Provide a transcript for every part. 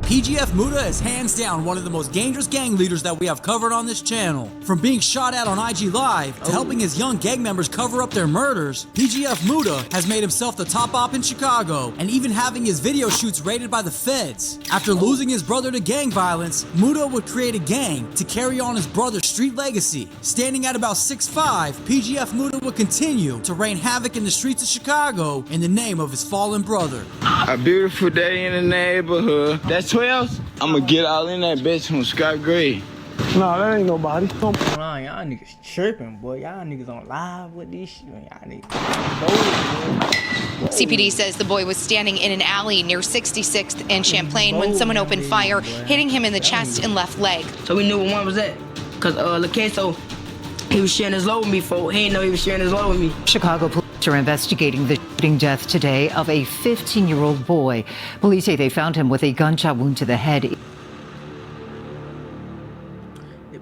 PGF Muda is hands down one of the most dangerous gang leaders that we have covered on this channel. From being shot at on IG Live to helping his young gang members cover up their murders, PGF Muda has made himself the top op in Chicago and even having his video shoots raided by the feds. After losing his brother to gang violence, Muda would create a gang to carry on his brother's street legacy. Standing at about 6'5", PGF Muda would continue to rain havoc in the streets of Chicago in the name of his fallen brother. A beautiful day in the neighborhood. That's 12? I'ma get all in that bitch from Scott Gray. Nah, that ain't nobody. Come on, y'all niggas tripping, boy. Y'all niggas on live with this shit. Y'all niggas. CPD says the boy was standing in an alley near 66th and Champlain when someone opened fire, hitting him in the chest and left leg. So we knew what one was at. Cause LaCaso, he was sharing his load with me, folks. He didn't know he was sharing his load with me. Chicago police are investigating the shooting death today of a 15-year-old boy. Police say they found him with a gunshot wound to the head.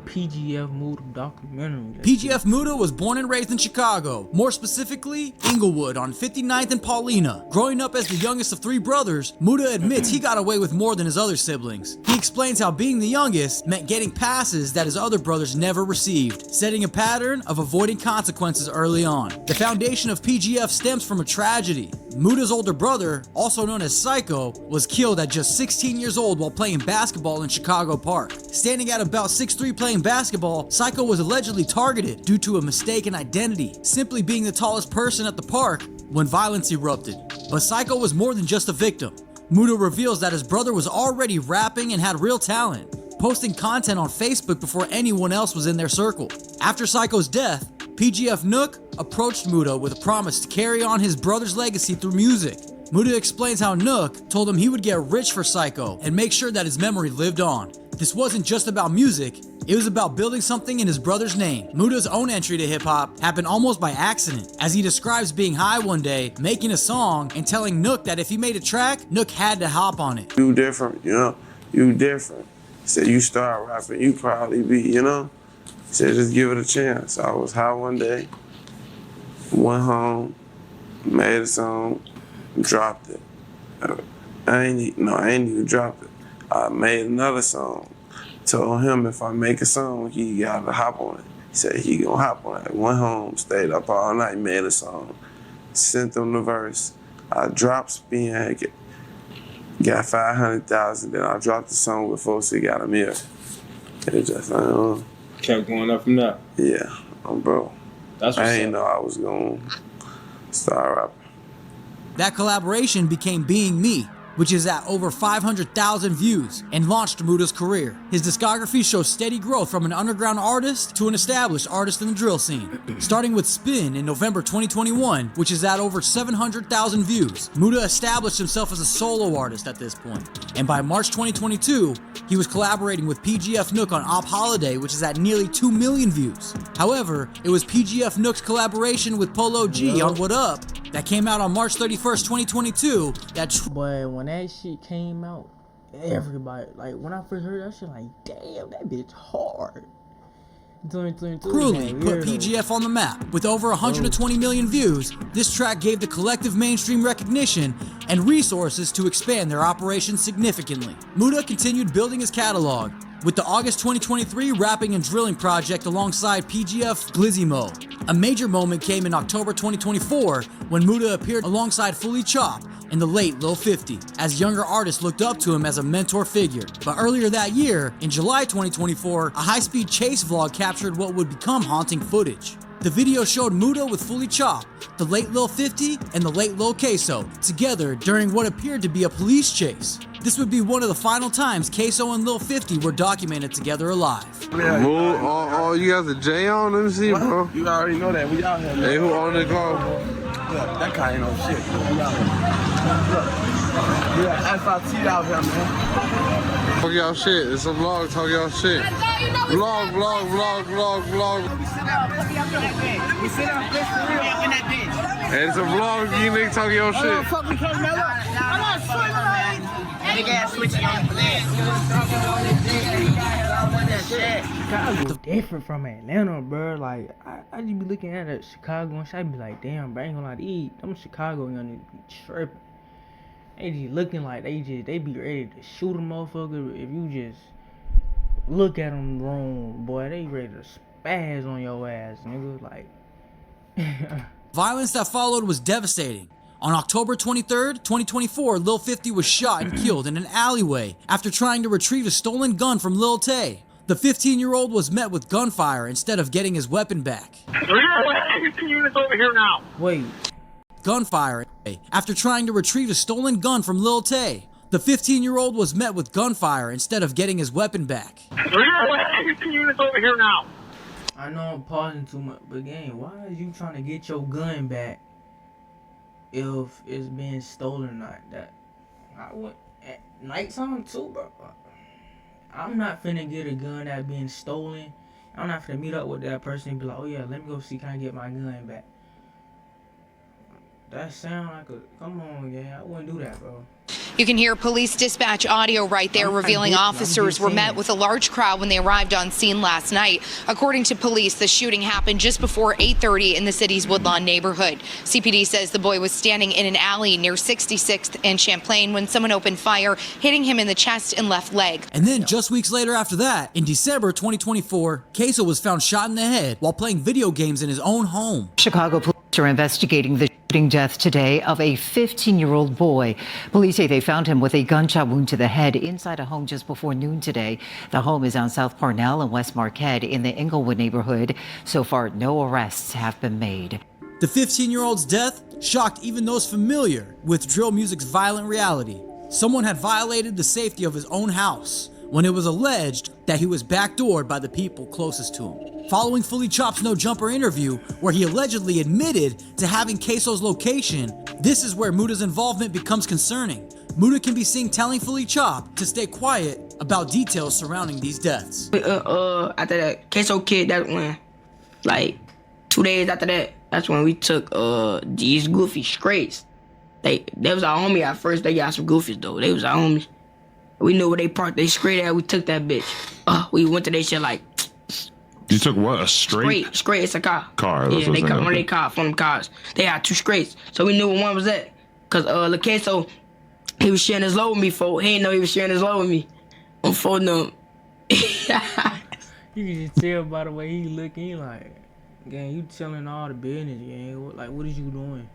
PGF Muda documentary. PGF Muda was born and raised in Chicago, more specifically, Inglewood on 59th and Paulina. Growing up as the youngest of 3 brothers, Muda admits he got away with more than his other siblings. He explains how being the youngest meant getting passes that his other brothers never received, setting a pattern of avoiding consequences early on. The foundation of PGF stems from a tragedy. Muda's older brother, also known as Psycho, was killed at just 16 years old while playing basketball in Chicago Park. Standing at about 6'3" playing basketball, Psycho was allegedly targeted due to a mistaken identity, simply being the tallest person at the park when violence erupted. But Psycho was more than just a victim. Muda reveals that his brother was already rapping and had real talent, posting content on Facebook before anyone else was in their circle. After Psycho's death, PGF Nook approached Muda with a promise to carry on his brother's legacy through music. Muda explains how Nook told him he would get rich for Psycho and make sure that his memory lived on. This wasn't just about music, it was about building something in his brother's name. Muda's own entry to hip-hop happened almost by accident, as he describes being high one day, making a song, and telling Nook that if he made a track, Nook had to hop on it. You different, you know? You different. He said, you start rapping, you probably be, you know? He said, just give it a chance. I was high one day, went home, made a song, dropped it. I ain't even dropped it. I made another song. Told him if I make a song, he gotta hop on it. He said he gonna hop on it. Went home, stayed up all night, made a song. Sent him the verse. I dropped Spin, got 500,000. Then I dropped the song with folks that got $1 million. It just, Kept going up and up. Yeah, bro. That's what's I ain't know I was gonna start rapping. That collaboration became Being Me, which is at over 500,000 views, and launched Muda's career. His discography shows steady growth from an underground artist to an established artist in the drill scene. Starting with Spin in November 2021, which is at over 700,000 views, Muda established himself as a solo artist at this point. And by March 2022, he was collaborating with PGF Nook on Op Holiday, which is at nearly 2 million views. However, it was PGF Nook's collaboration with Polo G on What Up that came out on March 31st, 2022 that Boy, when that shit came out, everybody, like, when I first heard that shit, like, damn, that bitch hard. Cruelly put PGF on the map. With over 120 million views, this track gave the collective mainstream recognition and resources to expand their operations significantly. Muda continued building his catalog with the August 2023 rapping and drilling project alongside PGF Glizzimo. A major moment came in October 2024 when Muda appeared alongside Fully Chop in the late Lil 50, as younger artists looked up to him as a mentor figure. But earlier that year, in July 2024, a high-speed chase vlog captured what would become haunting footage. The video showed Muda with Fully Chop, the late Lil 50, and the late Lil Queso together during what appeared to be a police chase. This would be one of the final times Queso and Lil 50 were documented together alive. Oh, you got the J on? Let me see, bro. You already know that. We out here, man. Hey, who on the car? Look, that guy ain't no shit. We out here. Look, we got FIT out here, man. Talk y'all shit. It's a vlog. Talk y'all shit. Vlog. We sit down, bitch, for real, in that bitch. Hey, it's a vlog. You niggas talk your shit. Fuck, we can't know. I'm not swinging. Big ass switching on the Chicago different from Atlanta, bro. Like, I just be looking at it, Chicago and shit, I be like, damn, bro, I ain't gonna lie to eat. Them Chicago young niggas be tripping. They just looking like they be ready to shoot a motherfucker if you just look at them wrong, boy. They ready to spaz on your ass, nigga. Like, Violence that followed was devastating. On October 23rd, 2024, Lil 50 was shot and killed in an alleyway after trying to retrieve a stolen gun from Lil Tay. The 15-year-old was met with gunfire instead of getting his weapon back. Units over here now. wait, Gunfire after trying to retrieve a stolen gun from Lil Tay. The 15-year-old was met with gunfire instead of getting his weapon back. Units over here now. I know I'm pausing too much, but gang, why are you trying to get your gun back if it's being stolen or not? That I would at nighttime too, bro. I'm not finna get a gun that been stolen. I'm not finna meet up with that person and be like, oh yeah, let me go see, can I get my gun back? That sound like a, come on, yeah, I wouldn't do that, bro. You can hear police dispatch audio right there revealing officers were met with a large crowd when they arrived on scene last night. According to police, the shooting happened just before 8:30 in the city's Woodlawn neighborhood. CPD says the boy was standing in an alley near 66th and Champlain when someone opened fire, hitting him in the chest and left leg. And then just weeks later after that, in December 2024, Queso was found shot in the head while playing video games in his own home. Chicago police are investigating the shooting death today of a 15-year-old boy. Police say they found him with a gunshot wound to the head inside a home just before noon today. The home is on South Parnell and West Marquette in the Inglewood neighborhood. So far, no arrests have been made. The 15-year-old's death shocked even those familiar with drill music's violent reality. Someone had violated the safety of his own house when it was alleged that he was backdoored by the people closest to him. Following Fully Chop's No Jumper interview, where he allegedly admitted to having Queso's location, this is where Muda's involvement becomes concerning. Muda can be seen telling Fully Chop to stay quiet about details surrounding these deaths. After that Queso kid, that when, like, 2 days after that, that's when we took these goofy straights. They was our homie at first. They got some goofies though. They was our homies. We knew where they parked. They straight at. We took that bitch. We went to their shit like. You took what? A straight? Straight. It's a car. Car. Yeah, they got one of their cars, one of them cars. They had two straights, so we knew where one was at. Cause the Queso, he was sharing his load with me. For he didn't know he was sharing his load with me. I'm folding them. You can just tell by the way he looking. He like, gang, you telling all the business, gang. Like, what is you doing?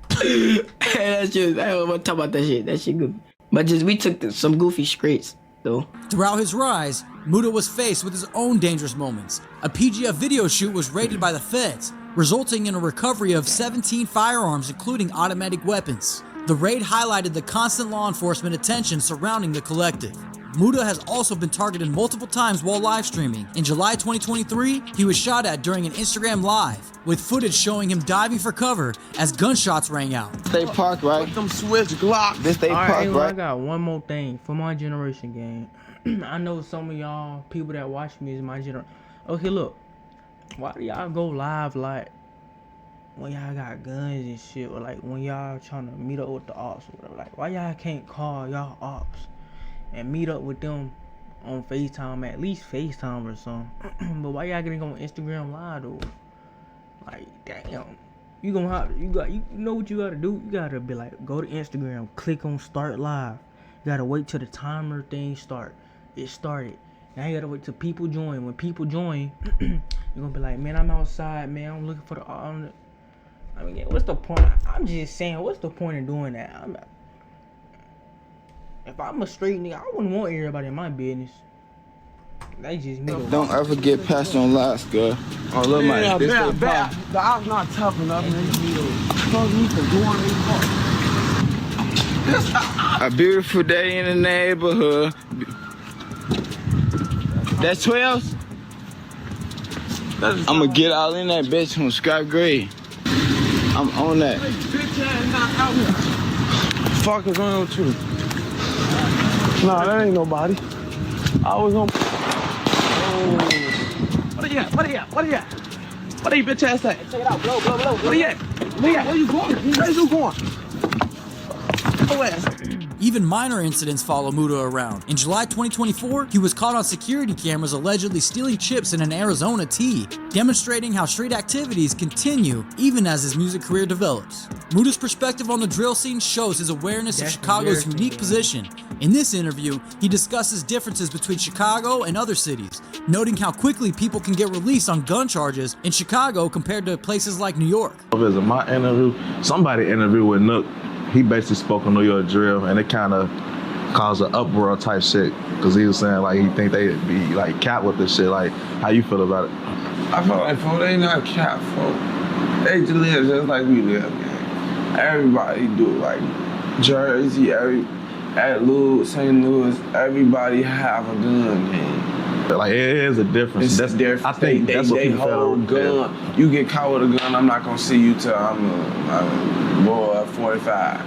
That's just, I don't want to talk about that shit. That shit good. But just, we took some goofy straights, though. Throughout his rise, Muda was faced with his own dangerous moments. A PGF video shoot was raided by the feds, resulting in a recovery of 17 firearms, including automatic weapons. The raid highlighted the constant law enforcement attention surrounding the collective. Muda has also been targeted multiple times while live streaming. In July 2023, he was shot at during an Instagram live, with footage showing him diving for cover as gunshots rang out. They park right. Them switch Glock. This they park right. right. I got one more thing for my generation, gang. I know some of y'all people that watch me is my generation. Okay, look, why do y'all go live like when y'all got guns and shit, or like when y'all trying to meet up with the ops or whatever? Like, why y'all can't call y'all ops and meet up with them on FaceTime, at least FaceTime or something? But why y'all gonna go on Instagram Live though? Like, damn, you know what you gotta do? You gotta be like, go to Instagram, click on Start Live. You gotta wait till the timer thing start. It started. Now you gotta wait till people join. When people join, you're gonna be like, man, I'm outside, man. I'm looking for the. I mean, what's the point? I'm just saying, what's the point of doing that? If I'm a straight nigga, I wouldn't want everybody in my business. They just me. Don't ever get past on lies, girl. Oh, look, man. This they park. The op's not tough enough, man. A beautiful day in the neighborhood. That's 12? I'm gonna get all in that bitch from scrap grade. I'm on that. Fuck is wrong with you? Nah, that ain't nobody. I was on. What are you at? What are you at? What are you at? What are you bitch ass at? Check it out, blow. What are you at? Where you going? Where you going? Go ass. Even minor incidents follow Muda around. In July 2024, he was caught on security cameras allegedly stealing chips in an Arizona tea, demonstrating how street activities continue even as his music career develops. Muda's perspective on the drill scene shows his awareness of Chicago's unique position. In this interview, he discusses differences between Chicago and other cities, noting how quickly people can get released on gun charges in Chicago compared to places like New York. Visit my interview, somebody interviewed with Nook. He basically spoke on New York drill, and it kind of caused an uproar type shit, because he was saying like he think they be like cap with this shit. Like, how you feel about it? I feel like, folk, they not cap, folk. They just live just like we live, man. Everybody do it, like Jersey, St. Louis, everybody have a gun, man. Like, it is a difference. It's different. I think that's what they people hold feel. gun. Yeah. You get caught with a gun, I'm not gonna see you till I'm a boy 45.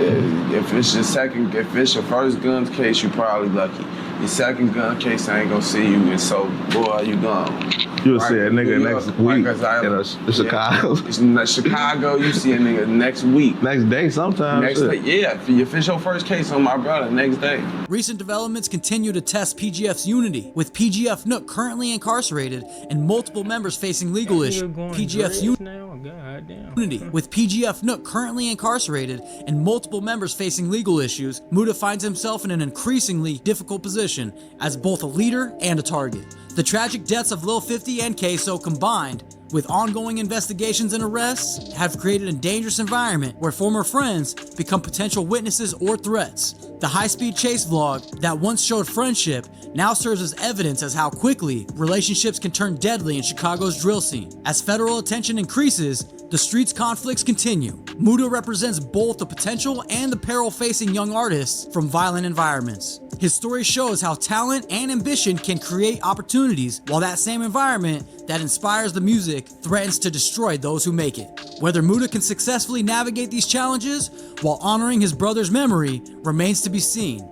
If it's your first gun case, you probably lucky. Your second gun case, I ain't gonna see you, and so boy, you gone. You'll see a nigga next week in Chicago. In Chicago, you see a nigga next week. Next day sometimes. Next day, yeah. If it's your first case on my brother, next day. Recent developments continue to test PGF's unity, with PGF Nook currently incarcerated and multiple members facing legal issues. PGF's unity, with PGF Nook currently incarcerated and multiple members facing legal issues, Muda finds himself in an increasingly difficult position as both a leader and a target. The tragic deaths of Lil 50 and Queso combined with ongoing investigations and arrests have created a dangerous environment where former friends become potential witnesses or threats. The high-speed chase vlog that once showed friendship now serves as evidence as how quickly relationships can turn deadly in Chicago's drill scene. As federal attention increases, the streets' conflicts continue. Muda represents both the potential and the peril facing young artists from violent environments. His story shows how talent and ambition can create opportunities, while that same environment that inspires the music threatens to destroy those who make it. Whether Muda can successfully navigate these challenges while honoring his brother's memory remains to be seen.